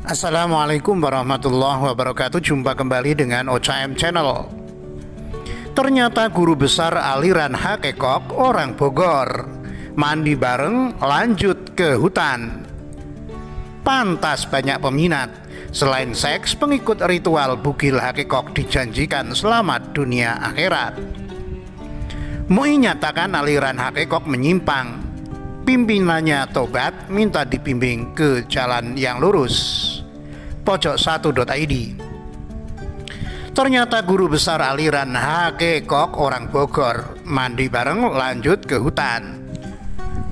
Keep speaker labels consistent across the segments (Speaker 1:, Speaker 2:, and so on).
Speaker 1: Assalamualaikum warahmatullahi wabarakatuh. Jumpa kembali dengan OCM Channel. Ternyata guru besar aliran Hakekok orang Bogor mandi bareng lanjut ke hutan. Pantas banyak peminat. Selain seks, pengikut ritual bugil Hakekok dijanjikan selamat dunia akhirat. MUI nyatakan aliran Hakekok menyimpang. Pimpinannya tobat, minta dibimbing ke jalan yang lurus. Pojok1.id. Ternyata guru besar aliran Hakekok orang Bogor mandi bareng lanjut ke hutan.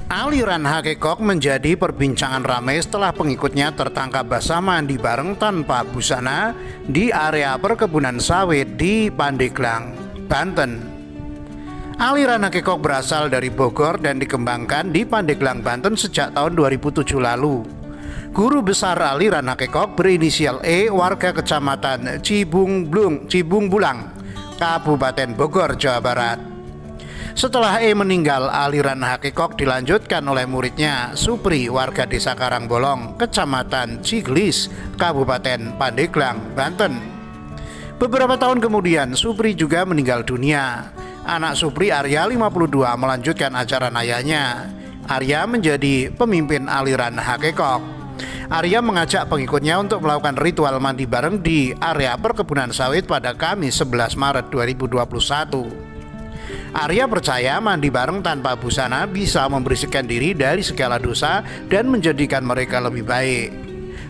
Speaker 1: Aliran Hakekok menjadi perbincangan ramai setelah pengikutnya tertangkap basah mandi bareng tanpa busana di area perkebunan sawit di Pandeglang, Banten. Aliran Hakekok berasal dari Bogor dan dikembangkan di Pandeglang, Banten sejak tahun 2007 lalu. Guru besar aliran Hakekok berinisial E, warga kecamatan Cibungbulang, Kabupaten Bogor, Jawa Barat. Setelah E meninggal, aliran Hakekok dilanjutkan oleh muridnya Supri, warga desa Karangbolong, kecamatan Ciglis, Kabupaten Pandeglang, Banten. Beberapa tahun kemudian Supri juga meninggal dunia. Anak Supri, Arya 52, melanjutkan ajaran ayahnya. Arya menjadi pemimpin aliran Hakekok. Arya mengajak pengikutnya untuk melakukan ritual mandi bareng di area perkebunan sawit pada Kamis 11 Maret 2021. Arya percaya mandi bareng tanpa busana bisa membersihkan diri dari segala dosa dan menjadikan mereka lebih baik.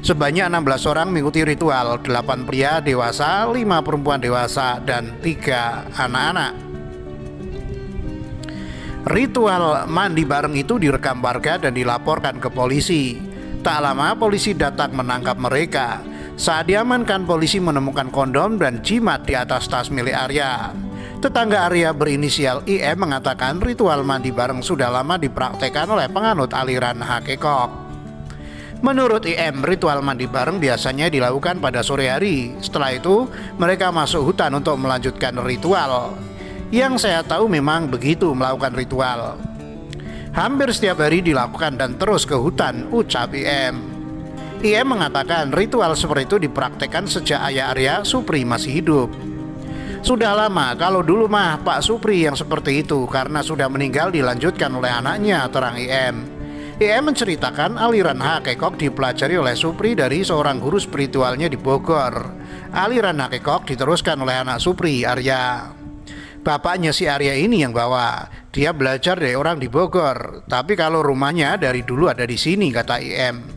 Speaker 1: Sebanyak 16 orang mengikuti ritual, 8 pria dewasa, 5 perempuan dewasa, dan 3 anak-anak. Ritual mandi bareng itu direkam warga dan dilaporkan ke polisi. Tak lama polisi datang menangkap mereka. Saat diamankan, polisi menemukan kondom dan jimat di atas tas milik Arya. Tetangga Arya berinisial IM mengatakan ritual mandi bareng sudah lama dipraktekkan oleh penganut aliran Hakekok. Menurut IM, ritual mandi bareng biasanya dilakukan pada sore hari. Setelah itu, mereka masuk hutan untuk melanjutkan ritual. Yang saya tahu memang begitu melakukan ritual. Hampir setiap hari dilakukan dan terus ke hutan, ucap IM. IM mengatakan ritual seperti itu dipraktekkan sejak ayah Arya, Supri, masih hidup. Sudah lama, kalau dulu mah Pak Supri yang seperti itu, karena sudah meninggal dilanjutkan oleh anaknya, terang IM. IM menceritakan aliran Hakekok dipelajari oleh Supri dari seorang guru spiritualnya di Bogor. Aliran Hakekok diteruskan oleh anak Supri, Arya. Bapaknya si Arya ini yang bawa. Dia belajar dari orang di Bogor, tapi kalau rumahnya dari dulu ada di sini, kata IM.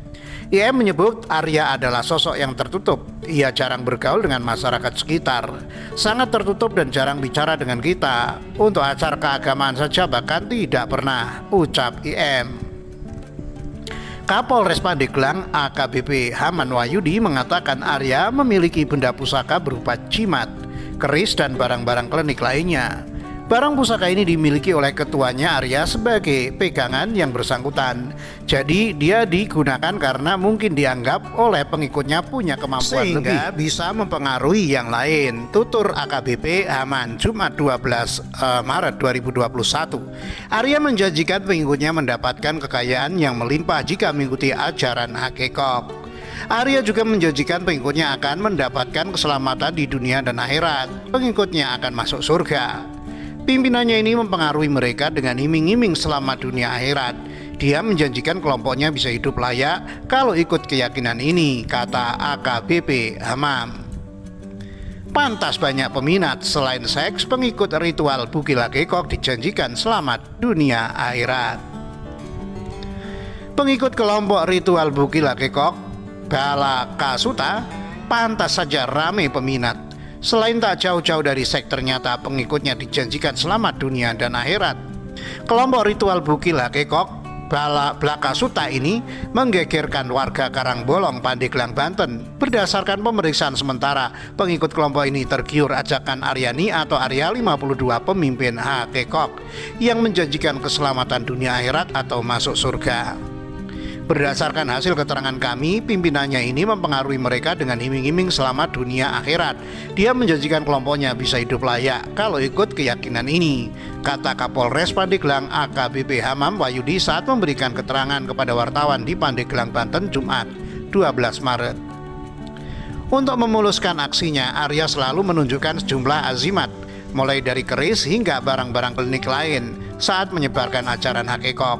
Speaker 1: IM menyebut Arya adalah sosok yang tertutup. Ia jarang bergaul dengan masyarakat sekitar, sangat tertutup dan jarang bicara dengan kita. Untuk acara keagamaan saja bahkan tidak pernah, ucap IM. Kapolres Pandeglang AKBP Haman Wahyudi mengatakan Arya memiliki benda pusaka berupa jimat, keris, dan barang-barang klinik lainnya. Barang pusaka ini dimiliki oleh ketuanya Arya sebagai pegangan yang bersangkutan. Jadi dia digunakan karena mungkin dianggap oleh pengikutnya punya kemampuan sehingga lebih, bisa mempengaruhi yang lain. Tutur AKBP Haman, Jumat 12 Maret 2021. Arya menjanjikan pengikutnya mendapatkan kekayaan yang melimpah jika mengikuti ajaran Hakekok. Arya juga menjanjikan pengikutnya akan mendapatkan keselamatan di dunia dan akhirat. Pengikutnya akan masuk surga. Pimpinannya ini mempengaruhi mereka dengan iming-iming selamat dunia akhirat. Dia menjanjikan kelompoknya bisa hidup layak kalau ikut keyakinan ini, kata AKBP Hamam. Pantas banyak peminat. Selain seks, pengikut ritual bugil Hakekok dijanjikan selamat dunia akhirat. Pengikut kelompok ritual bugil Hakekok Balakasuta pantas saja ramai peminat. Selain tak jauh-jauh dari seks, ternyata pengikutnya dijanjikan selamat dunia dan akhirat. Kelompok ritual bugil Hakekok Balakasuta ini menggegerkan warga Karangbolong, Pandeglang, Banten. Berdasarkan pemeriksaan sementara, pengikut kelompok ini tergiur ajakan Aryani atau Arya 52, pemimpin Hakekok, yang menjanjikan keselamatan dunia akhirat atau masuk surga. Berdasarkan hasil keterangan kami, pimpinannya ini mempengaruhi mereka dengan iming-iming selamat dunia akhirat. Dia menjanjikan kelompoknya bisa hidup layak kalau ikut keyakinan ini, kata Kapolres Pandeglang AKBP Hamam Wahyudi saat memberikan keterangan kepada wartawan di Pandeglang, Banten, Jumat 12 Maret. Untuk memuluskan aksinya, Arya selalu menunjukkan sejumlah azimat, mulai dari keris hingga barang-barang klinik lain saat menyebarkan ajaran hakikok.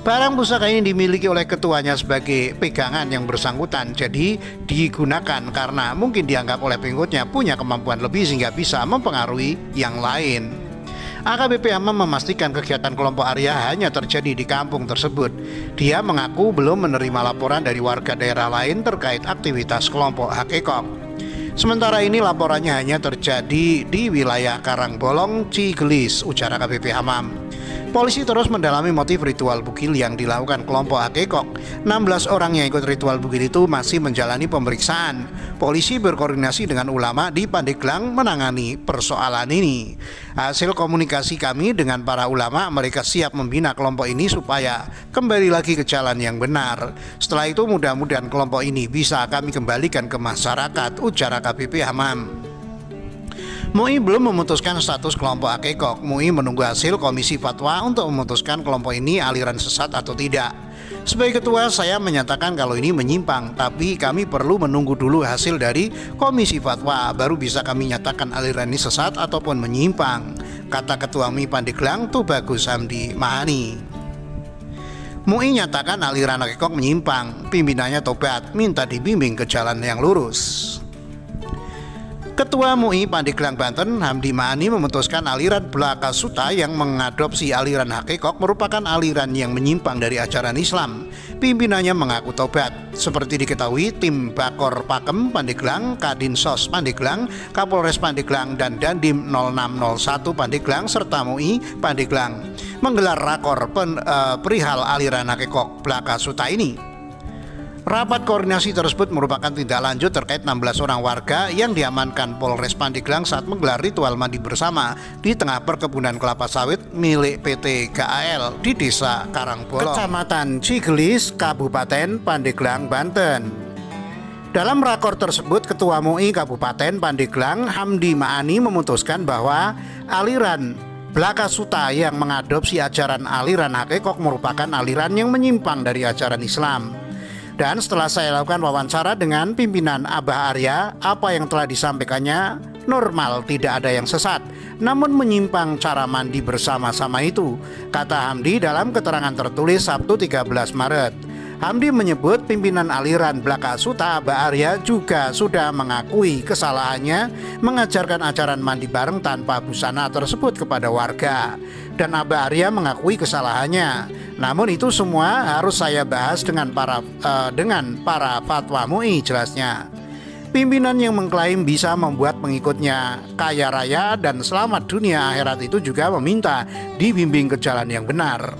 Speaker 1: Barang pusaka ini dimiliki oleh ketuanya sebagai pegangan yang bersangkutan, jadi digunakan karena mungkin dianggap oleh pengikutnya punya kemampuan lebih sehingga bisa mempengaruhi yang lain. AKBP Hamam memastikan kegiatan kelompok Arya hanya terjadi di kampung tersebut. Dia mengaku belum menerima laporan dari warga daerah lain terkait aktivitas kelompok hakikok. Sementara ini laporannya hanya terjadi di wilayah Karangbolong, Cigelis, ujar AKBP Hamam. Polisi terus mendalami motif ritual bugil yang dilakukan kelompok hakikok. 16 orang yang ikut ritual bugil itu masih menjalani pemeriksaan. Polisi berkoordinasi dengan ulama di Pandeglang menangani persoalan ini. Hasil komunikasi kami dengan para ulama, mereka siap membina kelompok ini supaya kembali lagi ke jalan yang benar. Setelah itu mudah-mudahan kelompok ini bisa kami kembalikan ke masyarakat, ujar AKBP Hamam. MUI belum memutuskan status kelompok hakikok. MUI menunggu hasil komisi fatwa untuk memutuskan kelompok ini aliran sesat atau tidak. Sebagai ketua, saya menyatakan kalau ini menyimpang, tapi kami perlu menunggu dulu hasil dari komisi fatwa, baru bisa kami nyatakan aliran ini sesat ataupun menyimpang, kata Ketua MUI Pandeglang Tubagus Hamdi Mahani. MUI nyatakan aliran hakikok menyimpang, pimpinannya tobat, minta dibimbing ke jalan yang lurus. Ketua MUI Pandeglang Banten Hamdi Mahani memutuskan aliran Blaka Sutta yang mengadopsi aliran hakikok merupakan aliran yang menyimpang dari ajaran Islam. Pimpinannya mengaku tobat. Seperti diketahui, tim Bakor Pakem Pandeglang, Kadinsos Pandeglang, Kapolres Pandeglang, dan Dandim 0601 Pandeglang serta MUI Pandeglang menggelar rakor perihal aliran hakikok Blaka Sutta ini. Rapat koordinasi tersebut merupakan tindak lanjut terkait 16 orang warga yang diamankan Polres Pandeglang saat menggelar ritual mandi bersama di tengah perkebunan kelapa sawit milik PT GAL di Desa Karangbolong, Kecamatan Cigelis, Kabupaten Pandeglang, Banten. Dalam rakor tersebut, Ketua MUI Kabupaten Pandeglang Hamdi Mahani memutuskan bahwa aliran Blaka Sutta yang mengadopsi ajaran aliran hakikok merupakan aliran yang menyimpang dari ajaran Islam. Dan setelah saya lakukan wawancara dengan pimpinan Abah Arya, apa yang telah disampaikannya normal, tidak ada yang sesat, namun menyimpang cara mandi bersama-sama itu, kata Hamdi dalam keterangan tertulis Sabtu 13 Maret. Hamdi menyebut pimpinan aliran Blaka Sutta Abah Arya juga sudah mengakui kesalahannya mengajarkan ajaran mandi bareng tanpa busana tersebut kepada warga. Dan Abah Arya mengakui kesalahannya. Namun itu semua harus saya bahas dengan para fatwa MUI, jelasnya. Pimpinan yang mengklaim bisa membuat pengikutnya kaya raya dan selamat dunia akhirat itu juga meminta dibimbing ke jalan yang benar.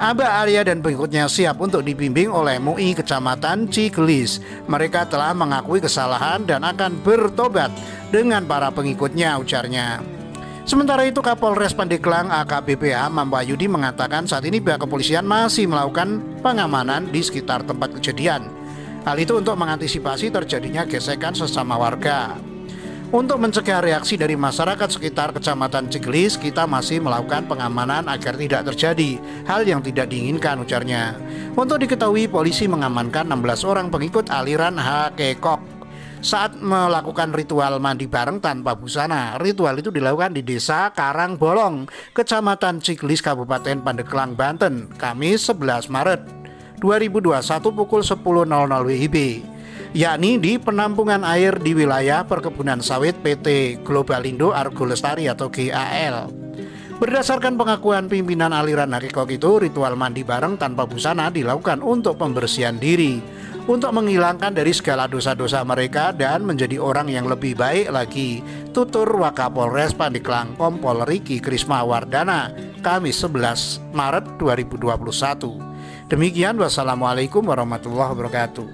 Speaker 1: Abah Arya dan pengikutnya siap untuk dibimbing oleh MUI Kecamatan Cigelis. Mereka telah mengakui kesalahan dan akan bertobat dengan para pengikutnya, ujarnya. Sementara itu, Kapolres Pandeglang AKBP Hamam Wahyudi mengatakan saat ini pihak kepolisian masih melakukan pengamanan di sekitar tempat kejadian. Hal itu untuk mengantisipasi terjadinya gesekan sesama warga. Untuk mencegah reaksi dari masyarakat sekitar Kecamatan Cigelis, kita masih melakukan pengamanan agar tidak terjadi hal yang tidak diinginkan, ujarnya. Untuk diketahui, polisi mengamankan 16 orang pengikut aliran hakikok saat melakukan ritual mandi bareng tanpa busana. Ritual itu dilakukan di Desa Karangbolong, Kecamatan Cigelis, Kabupaten Pandeglang, Banten, Kamis 11 Maret 2021 pukul 10.00 WIB, yakni di penampungan air di wilayah perkebunan sawit PT Globalindo Argo Lestari atau GAL. Berdasarkan pengakuan pimpinan aliran hakikok itu, ritual mandi bareng tanpa busana dilakukan untuk pembersihan diri, untuk menghilangkan dari segala dosa-dosa mereka dan menjadi orang yang lebih baik lagi, tutur Wakapolres Pandeglang Kompol Riki Krisma Wardana, Kamis 11 Maret 2021. Demikian, wassalamualaikum warahmatullahi wabarakatuh.